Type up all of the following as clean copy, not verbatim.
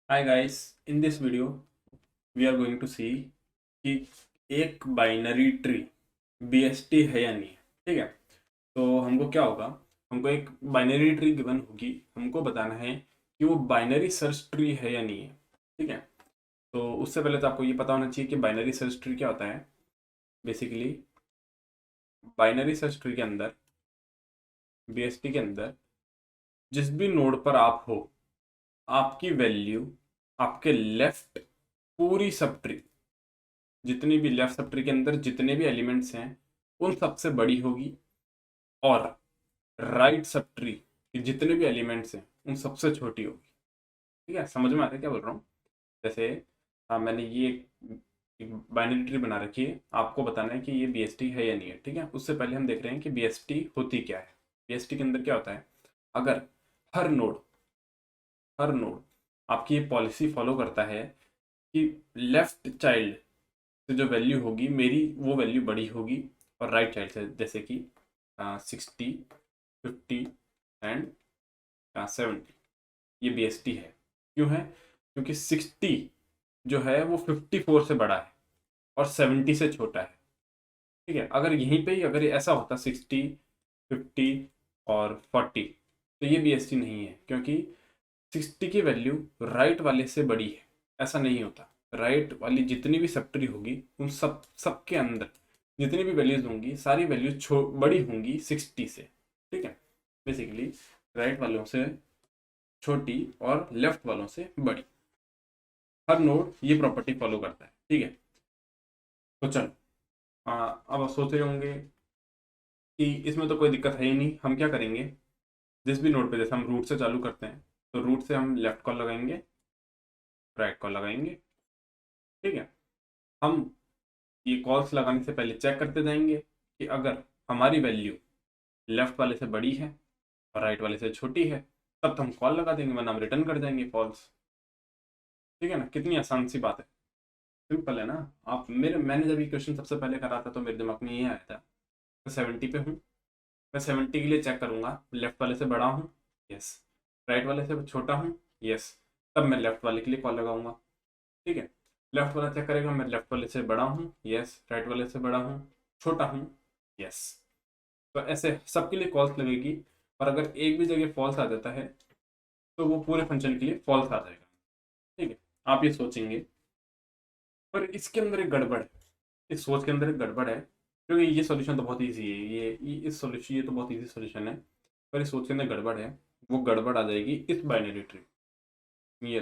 Hi guys, in this video we are going to see कि एक binary tree BST है या नहीं है। ठीक है, तो हमको क्या होगा, हमको एक बाइनरी ट्री गिवन होगी, हमको बताना है कि वो बाइनरी सर्च ट्री है या नहीं है। ठीक है, तो उससे पहले तो आपको ये पता होना चाहिए कि बाइनरी सर्च ट्री क्या होता है। बेसिकली बाइनरी सर्च ट्री के अंदर, बीएसटी के अंदर जिस भी नोड पर आप हो, आपकी वैल्यू आपके लेफ्ट पूरी सब ट्री, जितनी भी लेफ्ट सब ट्री के अंदर जितने भी एलिमेंट्स हैं उन सबसे बड़ी होगी, और राइट सब ट्री के जितने भी एलिमेंट्स हैं उन सबसे छोटी होगी। ठीक है, समझ में आता है क्या बोल रहा हूँ? जैसे मैंने ये एक बाइनरी ट्री बना रखी है, आपको बताना है कि ये बीएसटी है या नहीं है। ठीक है, उससे पहले हम देख रहे हैं कि बीएसटी होती क्या है। बीएसटी के अंदर क्या होता है, अगर हर नोड हर नोड आपकी ये पॉलिसी फॉलो करता है कि लेफ्ट चाइल्ड से जो वैल्यू होगी मेरी, वो वैल्यू बड़ी होगी, और राइट चाइल्ड से, जैसे कि 60, 50 एंड 70, ये बीएसटी है। क्यों है? क्योंकि 60 जो है वो 54 से बड़ा है और 70 से छोटा है। ठीक है, अगर यहीं पे ही अगर ये ऐसा होता 60, 50 और 40, तो ये बीएसटी नहीं है, क्योंकि 60 की वैल्यू राइट वाले से बड़ी है। ऐसा नहीं होता, राइट वाली जितनी भी सब ट्री होगी उन सब के अंदर जितनी भी वैल्यूज होंगी सारी वैल्यूज बड़ी होंगी 60 से। ठीक है, बेसिकली राइट वालों से छोटी और लेफ्ट वालों से बड़ी, हर नोड ये प्रॉपर्टी फॉलो करता है। ठीक है, तो चलो, अब आप सोच रहे होंगे कि इसमें तो कोई दिक्कत है ही नहीं, हम क्या करेंगे। जिस भी नोड पे, जैसे हम रूट से चालू करते हैं, तो रूट से हम लेफ्ट कॉल लगाएंगे, राइट कॉल लगाएंगे। ठीक है, हम ये कॉल्स लगाने से पहले चेक करते जाएंगे कि अगर हमारी वैल्यू लेफ्ट वाले से बड़ी है और राइट वाले से छोटी है, तब तो हम कॉल लगा देंगे, वरना हम रिटर्न कर देंगे फॉल्स। ठीक है ना, कितनी आसान सी बात है, सिंपल है ना। आप मेरे मैंने जब ये क्वेश्चन सबसे पहले करा था तो मेरे दिमाग में ये आया था, मैं 70 पे हूँ, मैं 70 के लिए चेक करूंगा लेफ्ट वाले से बड़ा हूँ, यस, राइट वाले से छोटा हूँ, यस, तब मैं लेफ्ट वाले के लिए कॉल लगाऊंगा। ठीक है, लेफ्ट वाला चेक करेगा मैं लेफ्ट वाले से बड़ा हूँ, यस, राइट वाले से बड़ा हूँ, छोटा हूँ, यस। तो ऐसे सबके लिए फॉल्स लगेगी, और अगर एक भी जगह फॉल्स आ जाता है तो वो पूरे फंक्शन के लिए फॉल्स आ जाएगा। ठीक है, आप ये सोचेंगे, पर इसके अंदर एक गड़बड़ है, इस सोच के अंदर एक गड़बड़ है, क्योंकि ये सॉल्यूशन तो बहुत ईजी है, इस सॉल्यूशन, ये तो बहुत ईजी सॉल्यूशन है, पर इस सोच के अंदर गड़बड़ है। वो गड़बड़ आ जाएगी इस बाइनरी ट्री में। ये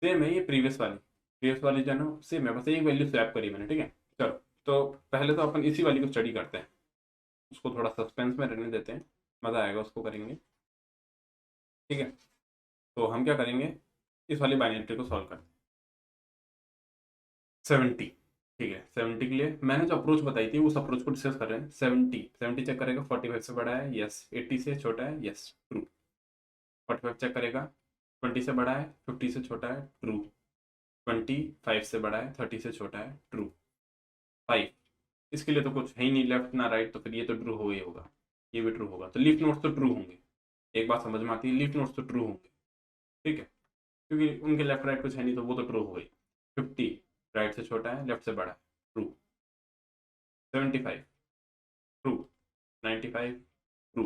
सेम है, ये प्रीवियस वाली जो है ना सेम है, बस एक वैल्यू स्वैप करी मैंने। ठीक है, चलो, तो पहले तो अपन इसी वाली को स्टडी करते हैं, उसको थोड़ा सस्पेंस में रहने देते हैं, मज़ा आएगा उसको करेंगे। ठीक है, तो हम क्या करेंगे, इस वाली बाइनरी को सॉल्व करते हैं। 70, ठीक है, 70 के लिए मैंने जो अप्रोच बताई थी उस अप्रोच को डिस्कस कर रहे हैं। 70 चेक करेगा 45 से बड़ा है, यस, 80 से छोटा है, यस, ट्रू। 45 चेक करेगा 20 से बड़ा है, 50 से छोटा है, ट्रू। 25 से बड़ा है, 30 से छोटा है, ट्रू। 5, इसके लिए तो कुछ है ही नहीं, लेफ्ट ना राइट, तो फिर ये तो ट्रू हो ही होगा, ये भी ट्रू होगा, तो लीफ नोट्स तो ट्रू होंगे। एक बात समझ में आती है, लीफ नोट्स तो ट्रू होंगे। ठीक है, क्योंकि उनके लेफ्ट राइट कुछ है नहीं, तो वो तो ट्रू हो गई। 50 राइट से छोटा है, लेफ्ट से बड़ा है, ट्रू। 75 ट्रू। 95 ट्रू।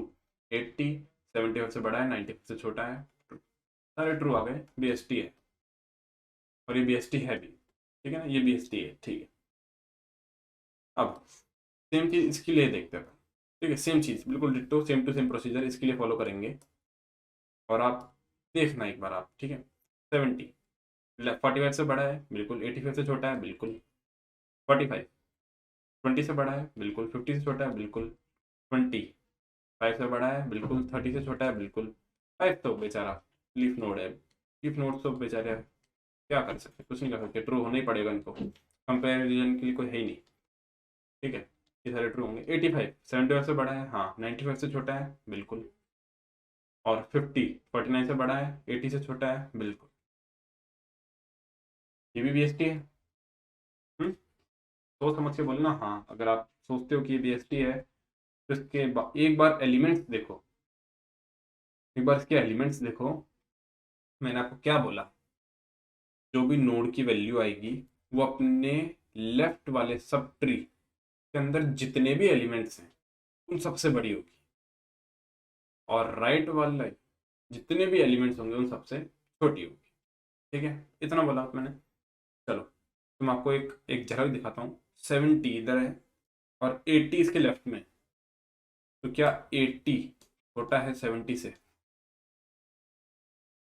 80 75 से बड़ा है, 95 से छोटा है, ट्रू। सारे ट्रू आ गए, बीएसटी है, और ये बीएसटी है भी। ठीक है ना, ये बीएसटी है। ठीक है, अब सेम चीज इसके लिए देखते हैं। ठीक है, सेम चीज बिल्कुल ditto, same to same procedure इसके लिए फॉलो करेंगे, और आप देखना एक बार आप। ठीक है, 70 45 से बड़ा है बिल्कुल, 85 से छोटा है बिल्कुल, 45 20 से बड़ा है बिल्कुल, 50 से छोटा है बिल्कुल, 25 से बड़ा है बिल्कुल, 30 से छोटा है बिल्कुल। 5 तो बेचारा लीफ नोड है, लीफ नोड तो बेचारे क्या कर सकते, कुछ नहीं कर सकते, ट्रू होना ही पड़ेगा इनको, कंपेरिजन के लिए कोई है ही नहीं। ठीक है, ये सारे ट्रू होंगे। 85 75 से बड़ा है, हाँ, 95 से छोटा है बिल्कुल, और 50 49 से बड़ा है, 80 से छोटा है बिल्कुल, ये भी बीएसटी है। सोच समझ के बोलना, हाँ, अगर आप सोचते हो कि ये बीएसटी है, तो इसके एक बार एलिमेंट्स देखो, एक बार इसके एलिमेंट्स देखो, मैंने आपको क्या बोला, जो भी नोड की वैल्यू आएगी वो अपने लेफ्ट वाले सब ट्री के अंदर जितने भी एलिमेंट्स हैं उन सबसे बड़ी होगी, और राइट वाला जितने भी एलिमेंट्स होंगे उन सबसे छोटी होगी। ठीक है, इतना बोला मैंने। चलो तो मैं आपको एक एक झलक दिखाता हूँ। 70 इधर है और 80 इसके लेफ्ट में। तो क्या 80 छोटा है 70 से?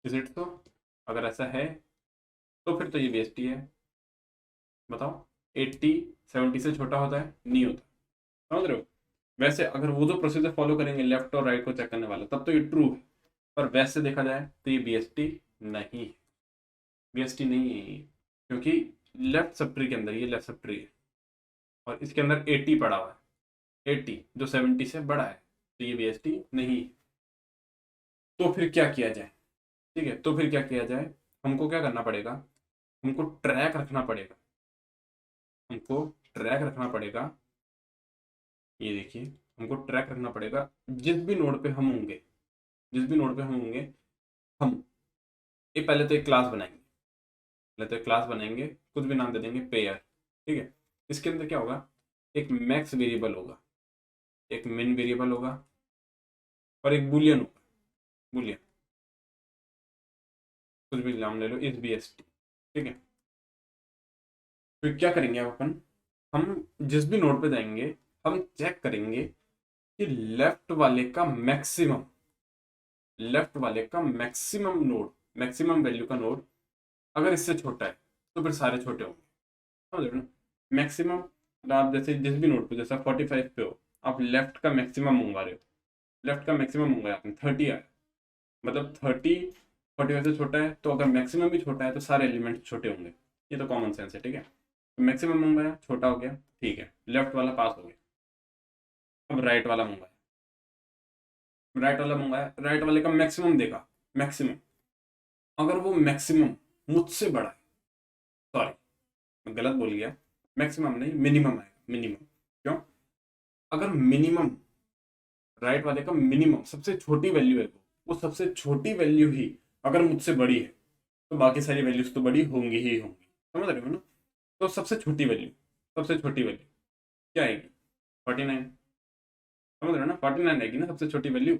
इज इट तो? अगर ऐसा है तो फिर तो ये BST है। बताओ, 80 70 से छोटा होता है? नहीं होता। समझ रहे हो? वैसे अगर वो जो प्रोसीजर फॉलो करेंगे लेफ्ट और राइट को चेक करने वाला, तब तो ये ट्रू है। पर वैसे देखा जाए तो ये BST नहीं है। BST नहीं है ये, क्योंकि लेफ्ट सब ट्री के अंदर, ये लेफ्ट सब ट्री है और इसके अंदर 80 पड़ा हुआ है। 80 जो 70 से बड़ा है, तो ये BST नहीं है। तो फिर क्या किया जाए? ठीक है, तो फिर क्या किया जाए? हमको क्या करना पड़ेगा? हमको ट्रैक रखना पड़ेगा। हमको ट्रैक रखना पड़ेगा। ये देखिए, हमको ट्रैक रखना पड़ेगा। जिस भी नोड पे हम होंगे, जिस भी नोड पे हम होंगे, हम ये पहले तो एक क्लास बनाएंगे। पहले तो एक क्लास बनाएंगे, कुछ भी नाम दे देंगे पेयर। ठीक है, इसके अंदर क्या होगा? एक मैक्स वेरिएबल होगा, एक मिन वेरिएबल होगा और एक बुलियन होगा। बुलियन, कुछ भी नाम ले लो, इस BST। ठीक है, फिर क्या करेंगे अब अपन? हम जिस भी नोड पे जाएंगे, हम चेक करेंगे कि लेफ्ट वाले का मैक्सिमम नोड, मैक्सिमम वैल्यू का नोड अगर इससे छोटा है तो फिर सारे छोटे होंगे। समझ रहे हो ना? मैक्सिमम, आप जैसे जिस भी नोड पे, जैसे 45 पे हो, आप लेफ्ट का मैक्सिमम मंगवा रहे हो। लेफ्ट का मैक्सिमम मंगाया आपने, 30 आया, मतलब 30 45 से छोटा है, तो अगर मैक्सिमम भी छोटा है तो सारे एलिमेंट छोटे होंगे। ये तो कॉमन सेंस है। ठीक है, तो मैक्सिमम मंगाया, छोटा हो गया, ठीक है, लेफ्ट वाला पास हो गया। अब राइट वाले का मैक्सिमम देखा। मैक्सिमम, अगर वो मैक्सिमम मुझसे बड़ा है, सॉरी मैं गलत बोल गया, मैक्सिमम नहीं, मिनिमम है, मिनिमम। क्यों? अगर मिनिमम, राइट वाले का मिनिमम सबसे छोटी वैल्यू है, वो सबसे छोटी वैल्यू ही अगर मुझसे बड़ी है, तो बाकी सारी वैल्यूज तो बड़ी होंगी ही होंगी। समझ रहे हो ना? तो सबसे छोटी वैल्यू क्या आएगी? 49। समझ रहे हो ना? 49 आएगी ना सबसे छोटी वैल्यू।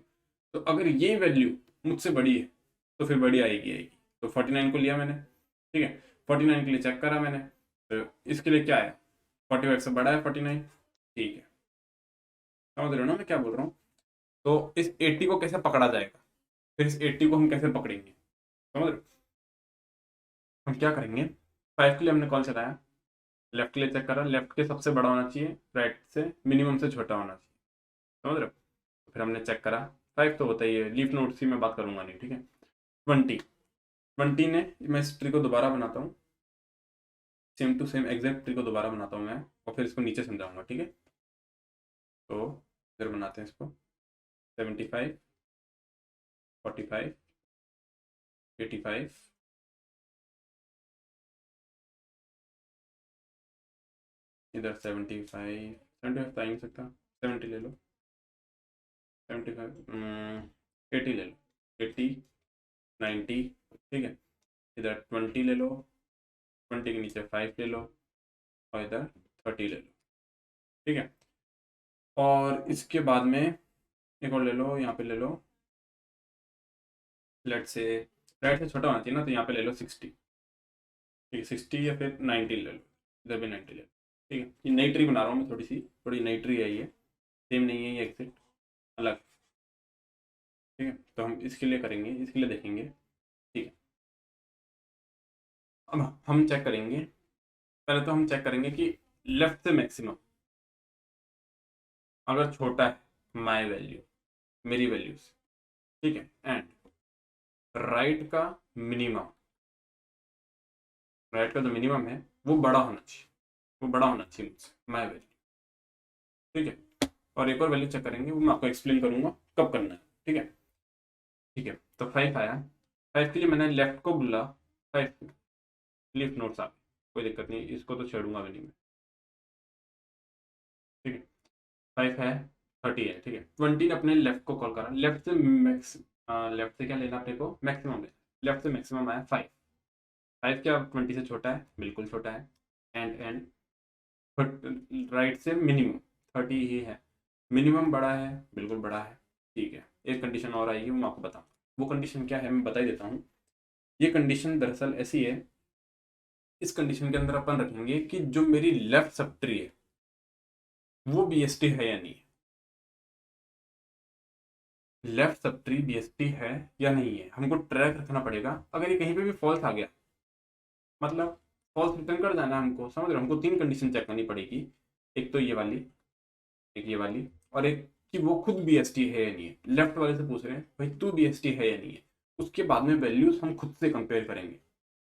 तो अगर ये वैल्यू मुझसे बड़ी है तो फिर बड़ी आएगी। तो 49 को लिया मैंने। ठीक है, 49 के लिए चेक करा मैंने, तो इसके लिए क्या है? 45 से बड़ा है 49। ठीक है, समझ रहे हो ना मैं क्या बोल रहा हूँ? तो इस 80 को कैसे पकड़ा जाएगा? फिर इस 80 को हम कैसे पकड़ेंगे? समझ रहे हो? हम क्या करेंगे? 5 के लिए हमने कॉल चलाया, लेफ्ट के लिए चेक करा, लेफ्ट के सबसे बड़ा होना चाहिए, राइट से मिनिमम से छोटा होना चाहिए। समझ रहे हो? तो फिर हमने चेक करा, 5 तो होता ही है, लीफ नोड से मैं बात करूंगा नहीं। ठीक है, 20 ने, मैं इस ट्री को दोबारा बनाता हूँ, same to same exact tree को दोबारा बनाता हूँ मैं, और फिर इसको नीचे समझाऊंगा। ठीक है, तो इधर बनाते हैं इसको। 75, 45, 85, इधर 75, 75 तो आ ही नहीं सकता, 70 ले लो, 75, 80 ले लो, 80, 90। ठीक है, इधर 20 ले लो, 20 के नीचे 5 ले लो, और इधर 30 ले लो। ठीक है, और इसके बाद में एक और ले लो, यहाँ पे ले लो, लेट से राइट से छोटा होना चाहिए ना, तो यहाँ पे ले लो 60। ठीक है, 60 या फिर 90 ले लो, इधर भी 90 ले लो। ठीक है, ये नई ट्री बना रहा हूँ मैं, थोड़ी नई ट्री है ये, सेम नहीं है ये, एग्जिट अलग। ठीक है, तो हम इसके लिए करेंगे, इसके लिए देखेंगे। ठीक है, अब हम चेक करेंगे, पहले तो हम चेक करेंगे कि लेफ्ट से मैक्सिमम अगर छोटा है माई वैल्यू, मेरी वैल्यूज, ठीक है, एंड राइट का मिनिमम, राइट का जो मिनिमम है वो बड़ा होना चाहिए, वो बड़ा होना चाहिए मुझसे, माई वैल्यू। ठीक है, और एक और वैल्यू चेक करेंगे, वो मैं आपको एक्सप्लेन करूंगा कब करना है। ठीक है, ठीक है, तो 5 आया। 5 के लिए मैंने लेफ्ट को बोला, 5 लिफ्ट नोट्स आ गए, कोई दिक्कत नहीं, इसको तो छेड़ूंगा भी नहीं मैं। ठीक है, 5 है, 30 है। ठीक है, 20 ने अपने लेफ्ट को कॉल करा, लेफ्ट से मैक्स, लेफ्ट से क्या लेना अपने को? मैक्सिमम लेना। लेफ्ट से मैक्सिमम आया 5। 5 क्या 20 से छोटा है? बिल्कुल छोटा है। एंड राइट से मिनिमम 30 ही है। मिनिमम बड़ा है? बिल्कुल बड़ा है। ठीक है, एक कंडीशन और आएगी, वो मैं आपको बताऊँ। वो कंडीशन क्या है मैं बता ही देता हूँ। ये कंडीशन दरअसल ऐसी है, इस कंडीशन के अंदर अपन रखेंगे कि जो मेरी लेफ्ट सब ट्री है वो बीएसटी है या नहीं है। लेफ्ट सब ट्री बीएसटी है या नहीं है हमको ट्रैक रखना पड़ेगा। अगर ये कहीं पे भी फॉल्स आ गया, मतलब फॉल्स रिटर्न कर जाना है हमको, समझ रहे हो? हमको 3 कंडीशन चेक करनी पड़ेगी। एक तो ये वाली, एक ये वाली, और एक कि वो खुद बीएसटी है या नहीं है। लेफ्ट वाले से पूछ रहे हैं भाई तू बीएसटी है या नहीं है। उसके बाद में वैल्यूज हम खुद से कंपेयर करेंगे,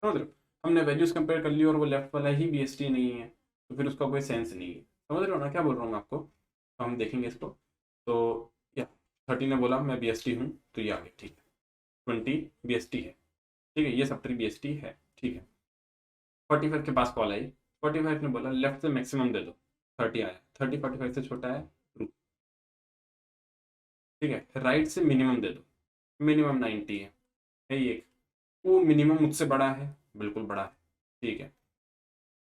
समझ रहे हो? हमने वैल्यूज कंपेयर कर ली और वो लेफ्ट वाला ही बीएसटी नहीं है, तो फिर उसका कोई सेंस नहीं है। समझ रहे हो ना क्या बोल रहा हूँ मैं आपको? तो हम देखेंगे इसको। तो या 30 ने बोला मैं बीएसटी हूँ, तो ये आ गया, ठीक है। 20 बीएसटी है, ठीक है, ये सब ट्री बीएसटी है, ठीक है। 45 के पास कॉल आई। 45 ने बोला लेफ्ट से मैक्सिमम दे दो। 30 आया। 30 45 से छोटा है, ट्रू, ठीक है। राइट से मिनिमम दे दो। मिनिमम 90 है ये। वो मिनिमम मुझसे बड़ा है, बिल्कुल बड़ा है, ठीक है।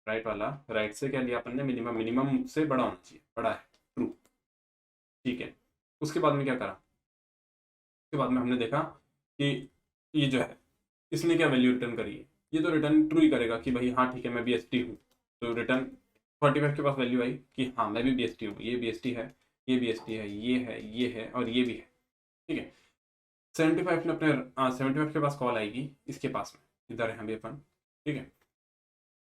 राइट वाला, राइट से क्या लिया अपन ने? मिनिमम। मिनिमम मुझसे बड़ा होना चाहिए, बड़ा है, ट्रू, ठीक है। उसके बाद में क्या करा? उसके बाद में हमने देखा कि ये जो है इसने क्या वैल्यू रिटर्न करी है। ये तो रिटर्न ट्रू ही करेगा कि भाई हाँ ठीक है मैं बीएसटी हूँ। तो रिटर्न 45 के पास वैल्यू आई कि हाँ मैं भी बीएसटी हूँ, ये बीएसटी है, ये बीएसटी है, ये है और ये भी है, ठीक है। 75 ने अपने 75 के पास कॉल आएगी इसके पास में, इधर है अभी अपन, ठीक है।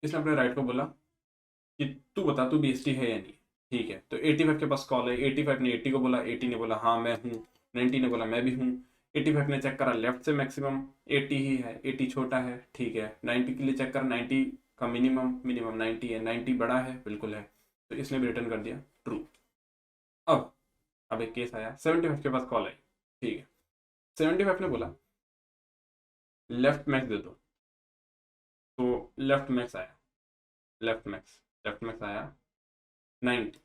इसने अपने राइट को बोला कि तू बता तू बीएसटी है या नहीं, ठीक है। तो 85 के पास कॉल है। 85 ने 80 को बोला, 80 ने बोला हाँ मैं हूँ। 90 ने बोला मैं भी हूँ। 85 ने चेक करा लेफ्ट से मैक्सिमम 80 ही है, 80 छोटा है, ठीक है। 90 के लिए चेक करा, 90 का मिनिमम, मिनिमम 90 है, 90 बड़ा है, बिल्कुल है। तो इसने भी रिटर्न कर दिया ट्रू। अब अब एक केस आया, 75 के पास कॉल आई, ठीक है। 75 ने बोला लेफ्ट मैक्स दे दो। तो लेफ्ट मैक्स आया, लेफ्ट मैक्स आया 90,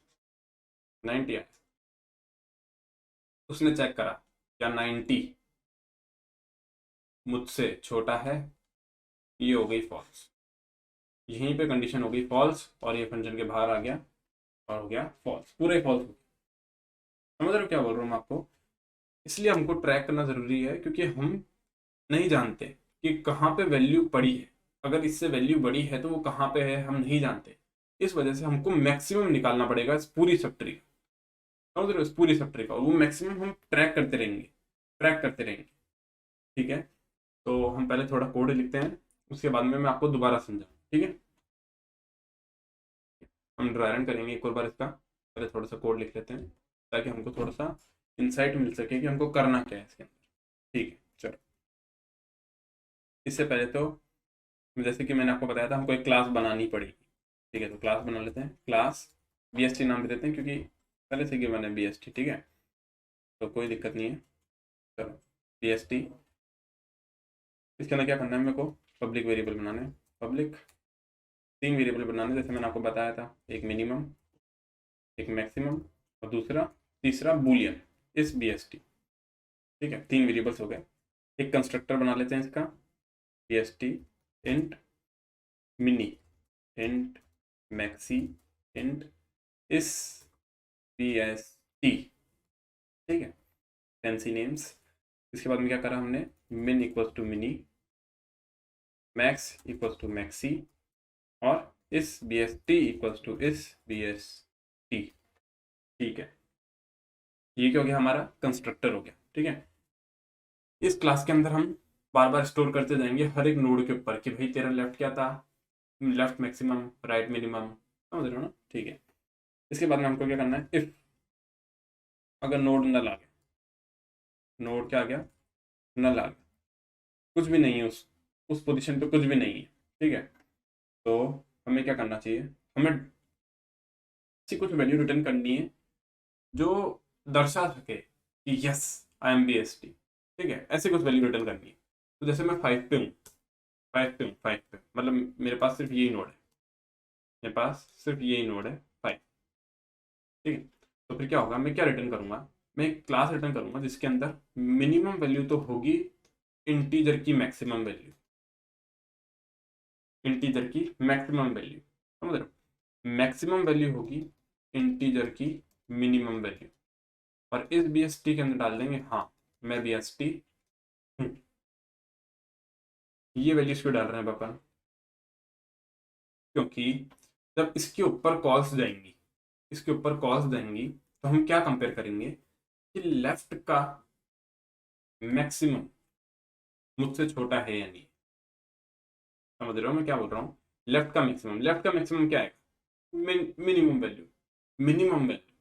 90 आया। उसने चेक करा क्या 90 मुझसे छोटा है, ये हो गई फॉल्स। यहीं पे कंडीशन हो गई फॉल्स और ये फंक्शन के बाहर आ गया और हो गया फॉल्स, पूरा ही फॉल्स हो गया। समझ रहे हो क्या बोल रहा हूँ मैं आपको? इसलिए हमको ट्रैक करना जरूरी है, क्योंकि हम नहीं जानते कि कहाँ पे वैल्यू पड़ी है। अगर इससे वैल्यू बड़ी है तो वो कहाँ पे है हम नहीं जानते। इस वजह से हमको मैक्सिमम निकालना पड़ेगा इस पूरी सब ट्री का। समझ रहे हो? इस पूरी सब ट्री का, और वो मैक्सिमम हम ट्रैक करते रहेंगे, ट्रैक करते रहेंगे, ठीक है। तो हम पहले थोड़ा कोड लिखते हैं, उसके बाद में मैं आपको दोबारा समझाऊँ, ठीक है। हम ड्राई रन करेंगे एक और बार इसका, पहले थोड़ा सा कोड लिख लेते हैं ताकि हमको थोड़ा सा इंसाइट मिल सके कि हमको करना क्या है इसके अंदर, ठीक है। चलो, इससे पहले तो जैसे कि मैंने आपको बताया था हमको एक क्लास बनानी पड़ेगी, ठीक है। तो क्लास बना लेते हैं, क्लास बीएसटी नाम दे देते हैं क्योंकि पहले से गिवन है बीएसटी, ठीक है। तो कोई दिक्कत नहीं है। चलो बीएसटी, इसके अंदर क्या करना है मेरे को? पब्लिक वेरिएबल बनाना है। पब्लिक 3 वेरिएबल बनाने, जैसे मैंने आपको बताया था, एक मिनिमम, एक मैक्सिमम और दूसरा तीसरा बूलियन इस बीएसटी, ठीक है। 3 वेरिएबल्स हो गए। एक कंस्ट्रक्टर बना लेते हैं इसका, BST int mini, int maxi, int is BST, ठीक है। Fancy names. इसके बाद में क्या करा हमने? Min equals to mini, max equals to maxi और is BST equals to is BST, ठीक है। ये क्या हो गया? हमारा कंस्ट्रक्टर हो गया, ठीक है। इस क्लास के अंदर हम बार बार स्टोर करते जाएंगे हर एक नोड के ऊपर कि भाई तेरा लेफ्ट क्या था, लेफ्ट मैक्सिमम, राइट मिनिमम, समझ रहे हो ना? ठीक है। इसके बाद में हमको क्या करना है? इफ अगर नोड नल आ गया, नोड क्या आ गया? नल आ गया, कुछ भी नहीं है उस पोजीशन पे, कुछ भी नहीं है, ठीक है। तो हमें क्या करना चाहिए? हमें ऐसी कुछ वैल्यू रिटर्न करनी है जो दर्शा सके कि यस आई एम बीएसटी, ठीक है। ऐसे कुछ वैल्यू रिटर्न करनी है। तो जैसे मैं 5 पे हूँ, 5 पे मतलब मेरे पास सिर्फ यही नोड है, मेरे पास सिर्फ यही नोड है 5, ठीक है। तो फिर क्या होगा? मैं क्या रिटर्न करूंगा? मैं एक क्लास रिटर्न करूंगा जिसके अंदर मिनिमम वैल्यू तो होगी इंटीजर की मैक्सिमम वैल्यू, इंटीजर की मैक्सिमम वैल्यू, समझ रहे हो, मैक्सिमम वैल्यू होगी इंटीजर की मिनिमम वैल्यू, और इस बीएसटी के अंदर डाल देंगे हाँ मैं बीएसटी हूँ, ये वैल्यूज क्यों डाल रहे हैं अपन, क्योंकि जब इसके ऊपर कॉल्स जाएंगी, इसके ऊपर कॉल्स जाएंगी तो हम क्या कंपेयर करेंगे कि लेफ्ट का मैक्सिमम मुझसे छोटा है या नहीं, समझ रहे हो मैं क्या बोल रहा हूँ, लेफ्ट का मैक्सिमम, लेफ्ट का मैक्सिमम क्या है, minimum value, minimum value,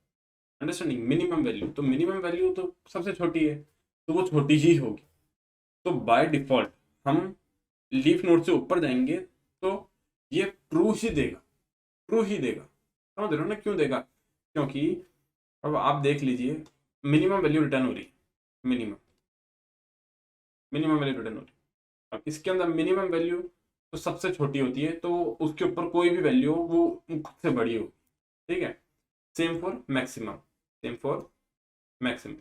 understanding, minimum value, तो मिनिमम वैल्यू तो सबसे छोटी है, तो वो छोटी ही होगी, तो बाय डिफॉल्ट हम लीफ नोड से ऊपर जाएंगे तो ये ट्रू ही देगा, ट्रू ही देगा, समझ रहे हो ना क्यों देगा, क्योंकि अब आप देख लीजिए मिनिमम वैल्यू रिटर्न हो रही है, मिनिमम, मिनिमम वैल्यू रिटर्न हो रही है, अब इसके अंदर मिनिमम वैल्यू तो सबसे छोटी होती है, तो उसके ऊपर कोई भी वैल्यू हो वो खुद से बड़ी हो, ठीक है, same for maximum, same for maximum,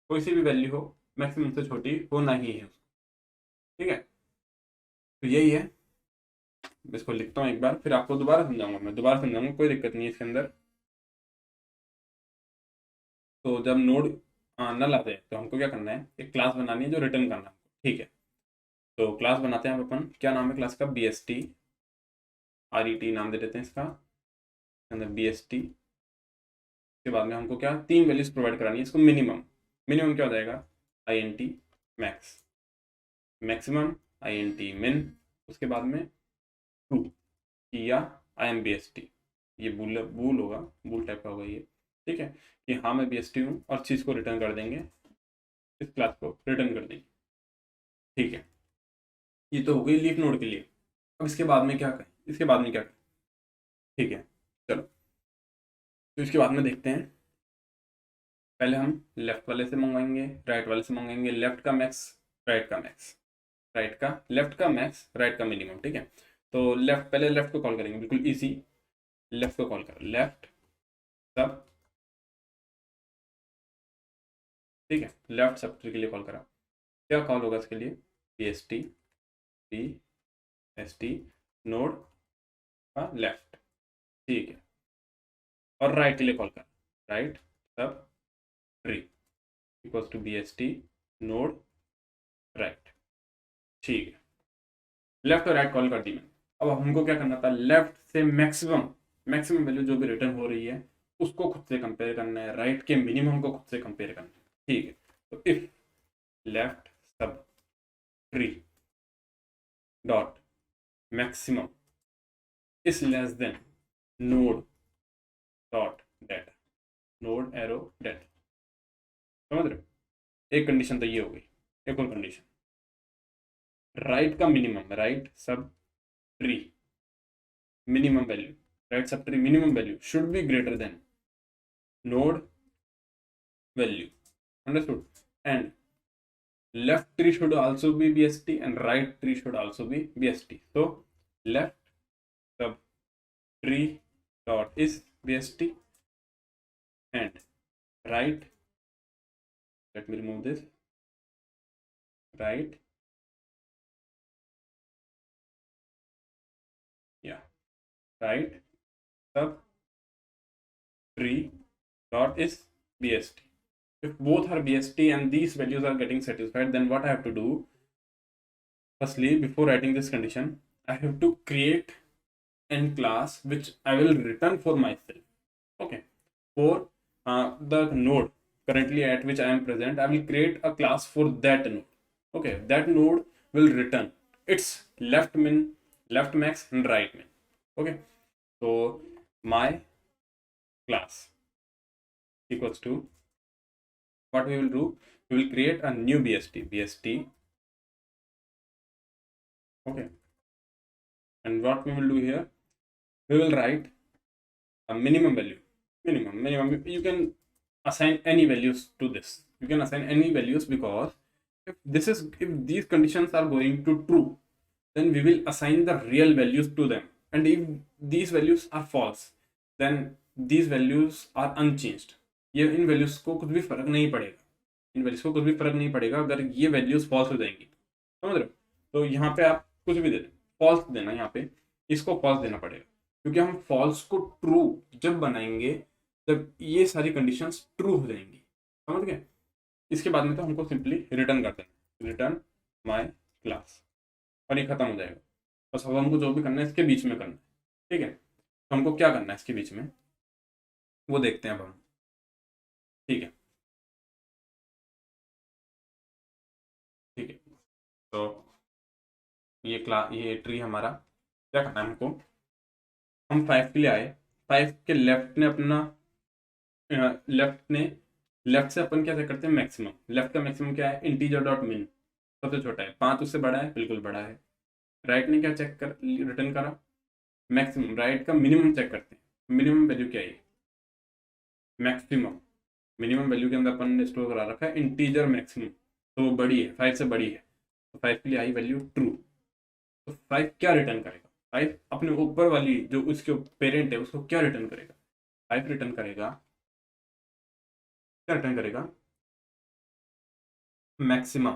कोई सी भी वैल्यू हो मैक्सिमम से छोटी होना ही है, ठीक है, तो यही है, इसको लिखता हूँ एक बार फिर आपको दोबारा समझाऊंगा, मैं दोबारा समझाऊंगा, कोई दिक्कत नहीं है इसके अंदर। तो जब नोड नल आते हैं तो हमको क्या करना है, एक क्लास बनानी है जो रिटर्न करना है, ठीक है, तो क्लास बनाते हैं हम अपन, क्या नाम है क्लास का, B S T, R E T नाम दे देते हैं इसका, अंदर बी एस टी के बाद में हमको क्या तीन वैल्यूज प्रोवाइड करानी है इसको, मिनिमम, मिनिमम क्या हो जाएगा, I N T max, maximum I N T min, उसके बाद में टू या I M B S T, ये बूल बूल होगा, बूल टाइप का होगा ये, ठीक है, कि हाँ मैं बी एस टी हूँ और चीज़ को रिटर्न कर देंगे, इस क्लास को रिटर्न कर देंगे, ठीक है, ये तो हो गई लीफ नोड के लिए। अब इसके बाद में क्या करें, इसके बाद में क्या करें, ठीक है, चलो, तो इसके बाद में देखते हैं, पहले हम लेफ्ट वाले से मंगवाएंगे, राइट वाले से मंगवाएंगे, लेफ्ट का मैक्स, राइट का मैक्स, राइट का, लेफ्ट का मैक्स, राइट का मिनिमम, ठीक है, तो लेफ्ट, पहले लेफ्ट को कॉल करेंगे, बिल्कुल इजी, लेफ्ट को कॉल करो, लेफ्ट सब, ठीक है, लेफ्ट सब ट्री के लिए कॉल करा, क्या कॉल होगा इसके लिए, P S T, P S T node का लेफ्ट, ठीक है, और राइट के लिए कॉल कर, right sub tree equals to B S T node right, ठीक है, लेफ्ट और राइट कॉल कर दी मैंने, अब हमको क्या करना था, लेफ्ट से मैक्सिमम, मैक्सिमम वैल्यू जो भी रिटर्न हो रही है उसको खुद से कंपेयर करना है, राइट के मिनिमम को खुद से कंपेयर करना है, ठीक है, तो if left sub tree dot maximum is less than node dot data, node arrow data, समझ रहे हो, एक कंडीशन तो ये हो गई, एक और कंडीशन, राइट का minimum, right sub tree minimum value, right sub tree minimum value should be greater than node value, understood, and left tree should also be bst and right tree should also be bst, so left sub tree dot is bst and right, let me remove this, right, yeah, right sub tree dot is bst, if both are bst and these values are getting satisfied, then what I have to do, firstly before writing this condition I have to create an class which I will return for myself, okay, for the node currently at which I am present, I will create a class for that node, okay, that node will return its left min, left max and right min, okay, so my class equals to, what we will do, we will create a new bst, okay, and what we will do here, we will write a minimum value, minimum, you can assign any values to this, you can assign any values, because if this is, if these conditions are going to true, then we will assign the real values to them, and if these values are false, then these values are unchanged, ये इन values को कुछ भी फर्क नहीं पड़ेगा, इन values को कुछ भी फर्क नहीं पड़ेगा अगर ये वैल्यूज फॉल्स हो जाएंगी, समझ रहे हो। तो यहाँ पे आप कुछ भी दे दो, फॉल्स देना, यहाँ पे इसको फॉल्स देना पड़ेगा, क्योंकि हम फॉल्स को ट्रू जब बनाएंगे तब ये सारी कंडीशंस ट्रू हो जाएंगी, समझ गए। इसके बाद में तो हमको सिंपली रिटर्न कर देना, रिटर्न माई क्लास, और ये खत्म हो जाएगा। बस अब हमको जो भी करना है इसके बीच में करना है, ठीक है। तो हमको क्या करना है इसके बीच में वो देखते हैं अब हम, ठीक है। ठीक है, तो ये ट्री हमारा क्या करना है हमको, हम 5 के लिए आए, 5 के लेफ्ट ने अपना लेफ्ट ने लेफ्ट से अपन क्या करते हैं मैक्सिमम, लेफ्ट का मैक्सिमम क्या है इंटीजर डॉट मिन, सबसे छोटा है 5 उससे बड़ा है, बिल्कुल बड़ा है। राइट ने क्या चेक कर रिटर्न करा मैक्सिमम, राइट का मिनिमम चेक करते हैं, मिनिमम वैल्यू क्या है मैक्सिमम, मिनिमम वैल्यू के अंदर अपन ने स्टोर करा रखा है इंटीजर मैक्सिमम, तो वो बड़ी है 5 से बड़ी है, तो 5 के लिए आई वैल्यू ट्रू। तो 5 क्या रिटर्न करेगा, 5 अपने ऊपर वाली जो उसके पेरेंट है उसको क्या रिटर्न करेगा, 5 रिटर्न करेगा, क्या रिटर्न करेगा maximum,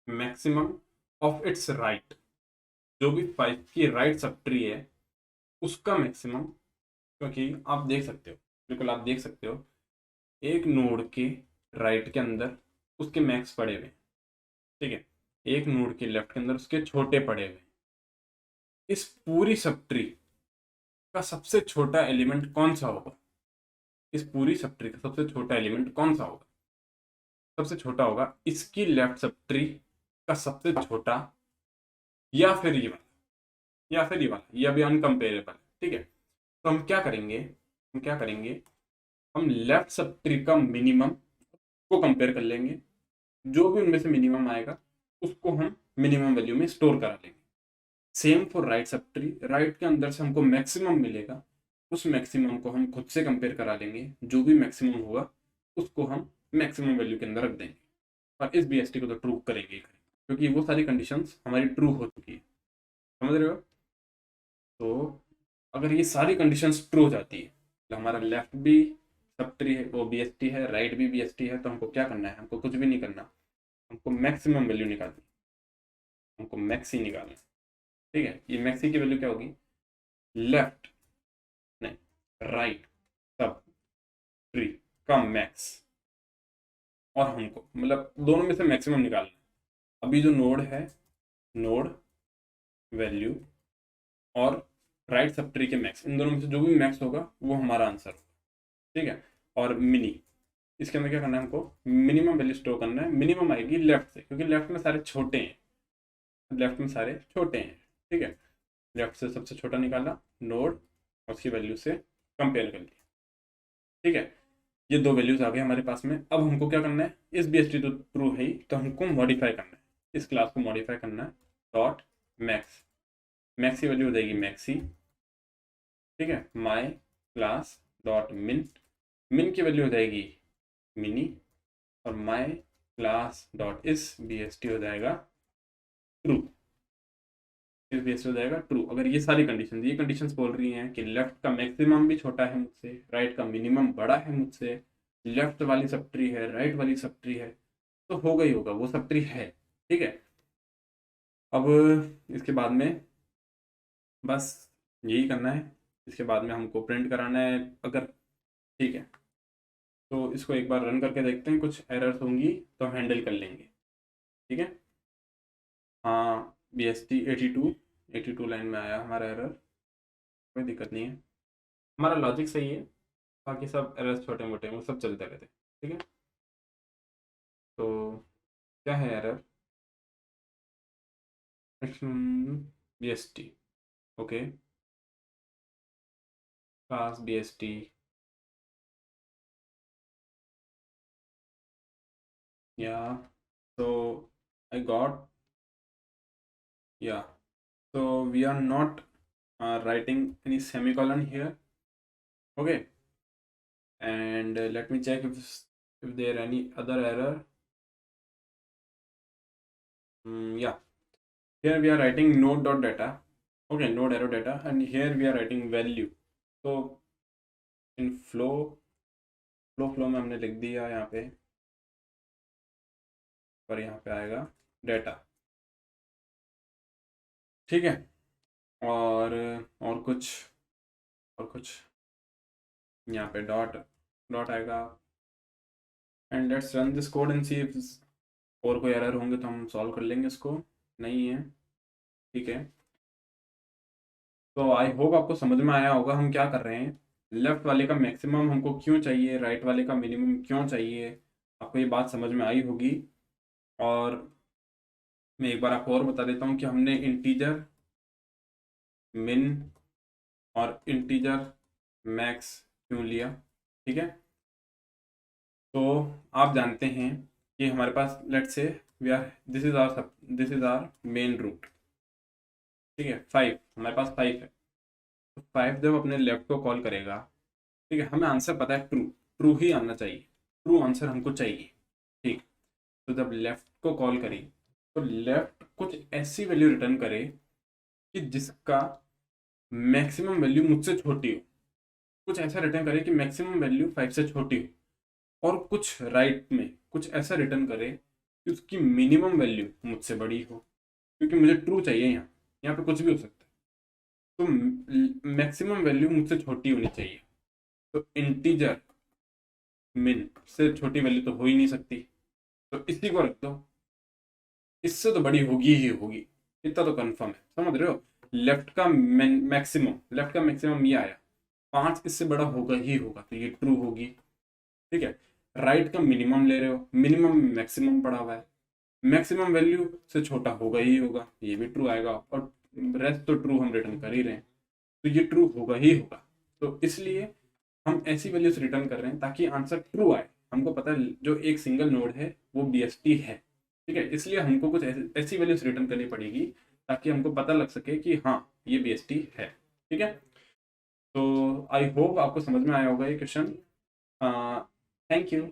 maximum of its right, जो भी 5 की राइट सब ट्री है उसका मैक्सिमम, क्योंकि आप देख सकते हो, बिल्कुल आप देख सकते हो एक नोड के राइट के अंदर उसके मैक्स पड़े हुए, ठीक है, एक नोड के लेफ्ट के अंदर उसके छोटे पड़े हुए, इस पूरी सब ट्री का सबसे छोटा एलिमेंट कौन सा होगा, इस पूरी सब ट्री का सबसे छोटा एलिमेंट कौन सा होगा, सबसे छोटा होगा इसकी लेफ्ट सब ट्री का सबसे छोटा, या फिर ये वाला, या फिर ये वाला, ये अभी अनकंपेरेबल है, ठीक है। तो हम क्या करेंगे, हम क्या करेंगे, हम लेफ्ट सब ट्री का मिनिमम को कंपेयर कर लेंगे, जो भी उनमें से मिनिमम आएगा उसको हम मिनिमम वैल्यू में स्टोर करा लेंगे। Same for right sub tree, right के अंदर से हमको मैक्सिमम मिलेगा, उस मैक्सिमम को हम खुद से कंपेयर करा लेंगे, जो भी मैक्सिमम होगा उसको हम मैक्सिमम वैल्यू के अंदर रख देंगे, और इस बीएसटी को तो ट्रू करेंगे ही करेंगे, क्योंकि वो सारी कंडीशंस हमारी ट्रू हो चुकी है, समझ रहे हो। तो अगर ये सारी कंडीशंस ट्रू हो जाती है तो हमारा लेफ्ट भी सब ट्री है वो बीएसटी है, राइट भी बीएसटी है, तो हमको क्या करना है, हमको कुछ भी नहीं करना, हमको मैक्सिमम वैल्यू निकालनी, हमको मैक्स ही निकालना है, ठीक है। ये मैक्सी की वैल्यू क्या होगी, लेफ्ट नहीं राइट सब ट्री का मैक्स, और हमको मतलब दोनों में से मैक्सिमम निकालना है। अभी जो नोड है, नोड वैल्यू और राइट सब ट्री के मैक्स, इन दोनों में से जो भी मैक्स होगा वो हमारा आंसर होगा, ठीक है। और मिनी, इसके अंदर क्या करना है, हमको मिनिमम वैल्यू स्टोर करना है, मिनिमम आएगी लेफ्ट से, क्योंकि लेफ्ट में सारे छोटे हैं, लेफ्ट में सारे छोटे हैं, ठीक है। लेफ्ट से सबसे छोटा निकाला नोड और उसकी वैल्यू से कंपेयर कर लिया, ठीक है। ये दो वैल्यूज आ गए हमारे पास में। अब हमको क्या करना है, इस बीएसटी तो ट्रू है ही, तो हमको मॉडिफाई करना है, इस क्लास को मॉडिफाई करना है, डॉट मैक्स, मैक्स की वैल्यू हो जाएगी मैक्सी, ठीक है, माई क्लास डॉट मिन, मिन की वैल्यू हो जाएगी मिनी, और माई क्लास डॉट इस बीएसटी हो जाएगा ट्रू, इस बीएसटी हो जाएगा ट्रू। अगर ये सारी कंडीशन, ये कंडीशंस बोल रही हैं कि लेफ्ट का मैक्सिमम भी छोटा है मुझसे, राइट का मिनिमम बड़ा है मुझसे, लेफ्ट वाली सब ट्री है, राइट वाली सब ट्री है, तो होगा ही होगा, वो सब ट्री है, ठीक है। अब इसके बाद में बस यही करना है, इसके बाद में हमको प्रिंट कराना है अगर, ठीक है। तो इसको एक बार रन करके देखते हैं, कुछ एरर्स होंगी तो हम हैंडल कर लेंगे, ठीक है। हाँ बी एस टी 82 लाइन में आया हमारा एरर, कोई दिक्कत नहीं है, हमारा लॉजिक सही है, बाकी सब एरर्स छोटे मोटे वो सब चलते रहते हैं, ठीक है। तो क्या है error, B S T, okay, class B S T, yeah, so I got, yeah, so we are not writing any semicolon here, okay. And let me check if there any other error. Yeah, here we are writing node dot data, okay, node arrow data, and here we are writing value. So in flow में हमने लिख दिया यहाँ पे और यहाँ पे आएगा डेटा। ठीक है, और कुछ यहाँ पे डॉट डॉट आएगा। And let's run this code and see if और कोई एरर होंगे तो हम सॉल्व कर लेंगे इसको। नहीं है, ठीक है। तो आई होप आपको समझ में आया होगा हम क्या कर रहे हैं। लेफ्ट वाले का मैक्सिमम हमको क्यों चाहिए, राइट वाले का मिनिमम क्यों चाहिए, आपको ये बात समझ में आई होगी। और मैं एक बार आपको और बता देता हूँ कि हमने इंटीजर मिन और इंटीजर मैक्स क्यों लिया। ठीक है, तो आप जानते हैं कि हमारे पास let's say we are this is our main root. ठीक है, 5 हमारे पास 5 है। तो 5 जब अपने लेफ्ट को कॉल करेगा, ठीक है, हमें आंसर पता है ट्रू, ट्रू ही आना चाहिए, ट्रू आंसर हमको चाहिए। ठीक, तो जब लेफ्ट को कॉल करें तो लेफ्ट कुछ ऐसी वैल्यू रिटर्न करे कि जिसका मैक्सिमम वैल्यू मुझसे छोटी हो। कुछ ऐसा रिटर्न करे कि मैक्सिमम वैल्यू 5 से छोटी हो, और कुछ राइट में कुछ ऐसा रिटर्न करे कि उसकी मिनिमम वैल्यू मुझसे बड़ी हो, क्योंकि मुझे ट्रू चाहिए। यहाँ पे कुछ भी हो सकता है, तो मैक्सिमम वैल्यू मुझसे छोटी होनी चाहिए। तो इंटीजर मिन से छोटी वैल्यू तो हो ही नहीं सकती, तो इसी को रख दो, इससे तो बड़ी होगी ही होगी, इतना तो कंफर्म है। समझ रहे हो, लेफ्ट का मैक्सिमम ये आया 5, इससे बड़ा होगा ही होगा, तो ये ट्रू होगी। ठीक है, राइट का मिनिमम ले रहे हो, मिनिमम मैक्सिमम पड़ा हुआ है, मैक्सिमम वैल्यू से छोटा होगा ही होगा, ये भी ट्रू आएगा। और रेस्ट तो ट्रू हम रिटर्न कर ही रहे हैं, तो ये ट्रू होगा ही होगा। तो इसलिए हम ऐसी वैल्यूज रिटर्न कर रहे हैं ताकि आंसर ट्रू आए। हमको पता है जो एक सिंगल नोड है वो बीएसटी है। ठीक है, इसलिए हमको कुछ ऐसी वैल्यूज रिटर्न करनी पड़ेगी ताकि हमको पता लग सके कि हाँ ये बीएसटी है। ठीक है, तो आई होप आपको समझ में आया होगा ये क्वेश्चन। Thank you.